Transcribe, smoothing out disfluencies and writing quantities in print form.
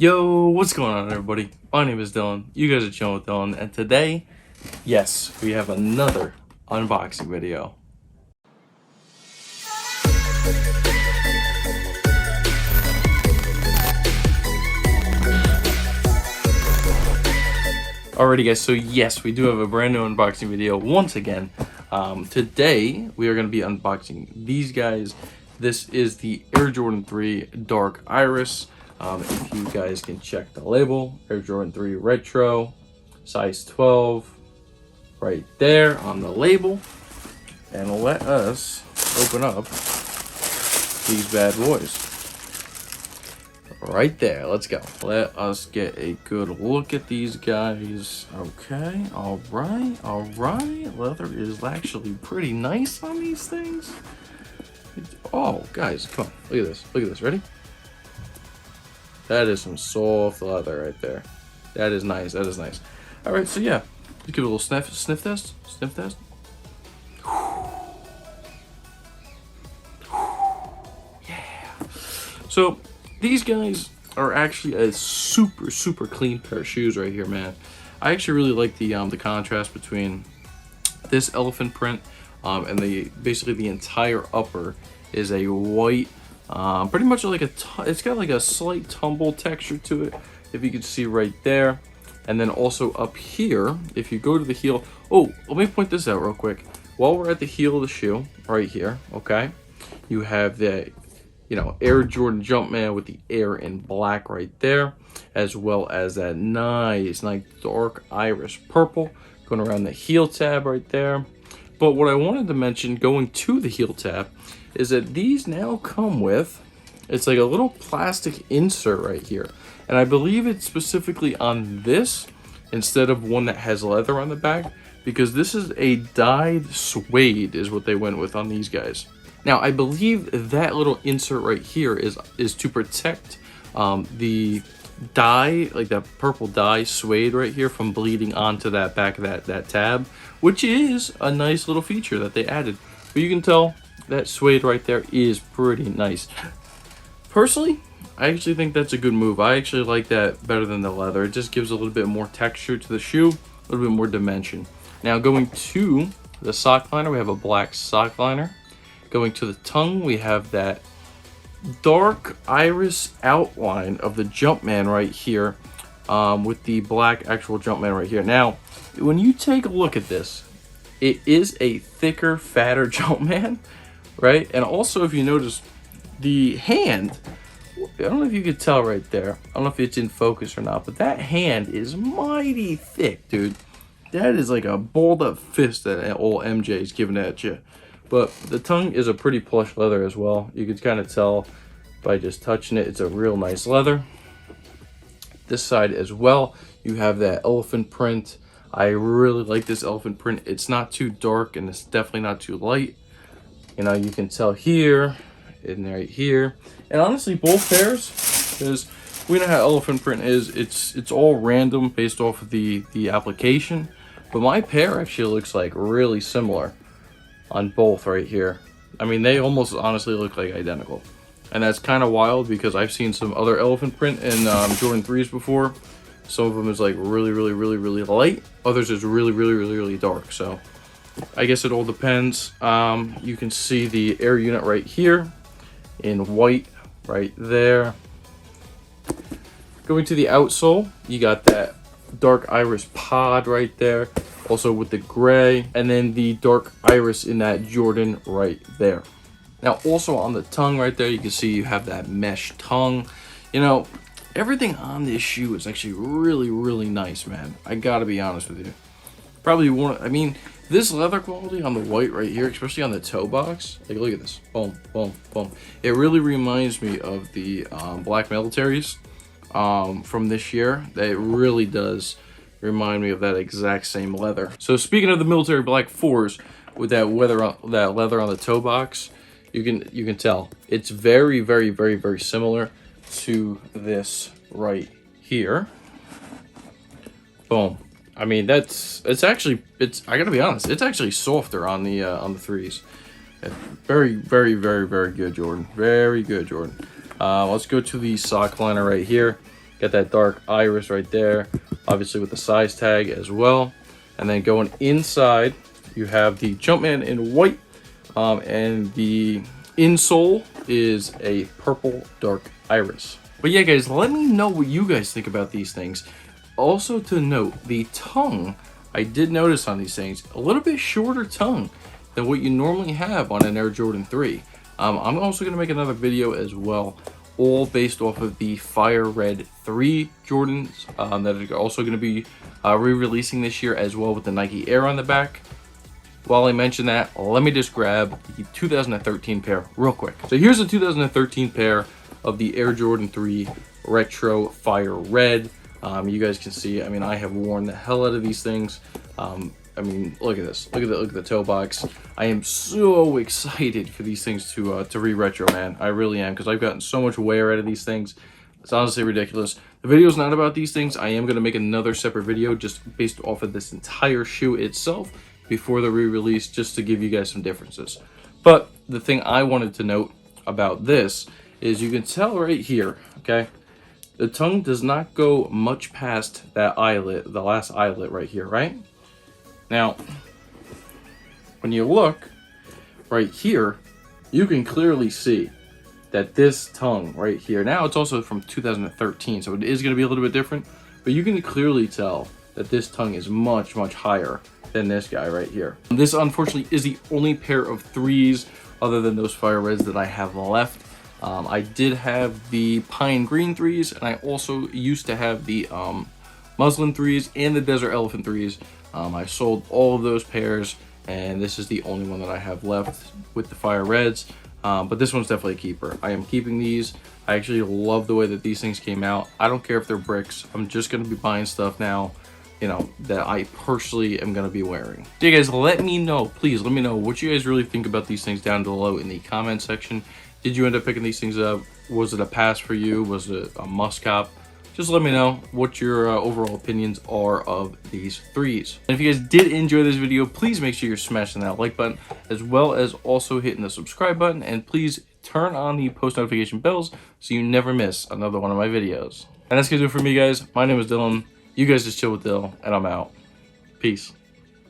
Yo, what's going on, everybody? My name is Dylan. You guys are chilling with Dylan, and today, yes, we have another unboxing video. Alrighty, guys, so yes, we do have a brand new unboxing video once again. Today, we are going to be unboxing these guys. This is the Air Jordan 3 Dark Iris. If you guys can check the label, Air Jordan 3 Retro, size 12, right there on the label. And let us open up these bad boys. Right there, let's go. Let us get a good look at these guys. Okay, all right. Leather is actually pretty nice on these things. Oh, guys, come on, look at this, ready? That is some soft leather right there. That is nice. All right, so yeah, let's give it a little sniff test. Yeah. So these guys are actually a super clean pair of shoes right here, man. I actually really like the contrast between this elephant print and basically the entire upper is a white. Pretty much like it's got like a slight tumble texture to it, if you can see right there. And then also up here, if you go to the heel, oh, let me point this out real quick. While we're at the heel of the shoe, right here, okay, you have the, Air Jordan Jumpman with the Air in black right there, as well as that nice dark iris purple going around the heel tab right there. But what I wanted to mention going to the heel tab is that these now come with, it's like a little plastic insert right here. And I believe it's specifically on this instead of one that has leather on the back, because this is a dyed suede is what they went with on these guys. Now, I believe that little insert right here is to protect the dye, like that purple dye suede right here, from bleeding onto that back of that tab, which is a nice little feature that they added. But you can tell that suede right there is pretty nice. Personally, I actually think that's a good move. I actually like that better than the leather. It just gives a little bit more texture to the shoe, a little bit more dimension. Now, going to the sock liner, we have a black sock liner. Going to the tongue, we have that dark iris outline of the Jumpman right here, with the black actual Jumpman right here. Now, when you take a look at this, it is a thicker, fatter Jumpman, right? And also, if you notice, the hand, I don't know if you could tell right there. I don't know if it's in focus or not, but that hand is mighty thick, dude. That is like a balled up fist that old MJ is giving at you. But the tongue is a pretty plush leather as well. You could kind of tell by just touching it. It's a real nice leather. This side as well, you have that elephant print. I really like this elephant print. It's not too dark and it's definitely not too light. You can tell here and right here. And honestly, both pairs, because we know how elephant print is, it's all random based off of the application. But my pair actually looks like really similar on both right here. I mean, they almost honestly look like identical. And that's kind of wild because I've seen some other elephant print in Jordan 3s before. Some of them is like really light. Others is really dark. So I guess it all depends. You can see the Air unit right here in white right there. Going to the outsole, you got that dark iris pod right there, also with the gray, and then the dark iris in that Jordan right there. Now, also on the tongue right there, you can see you have that mesh tongue. Everything on this shoe is actually really nice, man. I gotta be honest with you. Probably this leather quality on the white right here, especially on the toe box, like look at this, boom. It really reminds me of the black militaries from this year. That really does remind me of that exact same leather. So speaking of the military black 4s with that leather on the toe box, you can tell it's very similar to this right here. Boom. I mean, I gotta be honest, it's actually softer on the 3s. Very good, Jordan. Very good, Jordan. Let's go to the sock liner right here. Got that dark iris right there, obviously with the size tag as well. And then going inside, you have the Jumpman in white, and the insole is a purple dark iris. But yeah, guys, let me know what you guys think about these things. Also to note, the tongue, I did notice on these things, a little bit shorter tongue than what you normally have on an Air Jordan 3. I'm also going to make another video as well, all based off of the Fire Red 3 Jordans that are also going to be re-releasing this year as well, with the Nike Air on the back. While I mention that, let me just grab the 2013 pair real quick. So here's the 2013 pair of the Air Jordan 3 Retro Fire Red. You guys can see, I mean, I have worn the hell out of these things. I mean, look at this. Look at the toe box. I am so excited for these things to re-retro, man. I really am, because I've gotten so much wear out of these things. It's honestly ridiculous. The video's not about these things. I am going to make another separate video just based off of this entire shoe itself before the re-release, just to give you guys some differences. But the thing I wanted to note about this is you can tell right here, okay? The tongue does not go much past that eyelet, the last eyelet right here, right? Now, when you look right here, you can clearly see that this tongue right here, now it's also from 2013, so it is going to be a little bit different, but you can clearly tell that this tongue is much, much higher than this guy right here. This, unfortunately, is the only pair of threes other than those Fire Reds that I have left. I did have the Pine Green threes, and I also used to have the Muslin threes and the Desert Elephant threes. I sold all of those pairs, and this is the only one that I have left with the Fire Reds. But this one's definitely a keeper. I am keeping these. I actually love the way that these things came out. I don't care if they're bricks. I'm just going to be buying stuff now, you know, that I personally am going to be wearing. So you guys, let me know, please let me know what you guys really think about these things down below in the comment section. Did you end up picking these things up? Was it a pass for you? Was it a must cop? Just let me know what your overall opinions are of these threes. And if you guys did enjoy this video, please make sure you're smashing that like button, as well as also hitting the subscribe button, and please turn on the post notification bells so you never miss another one of my videos. And that's gonna do it for me, guys. My name is Dylan. You guys just chill with Dill, and I'm out. Peace.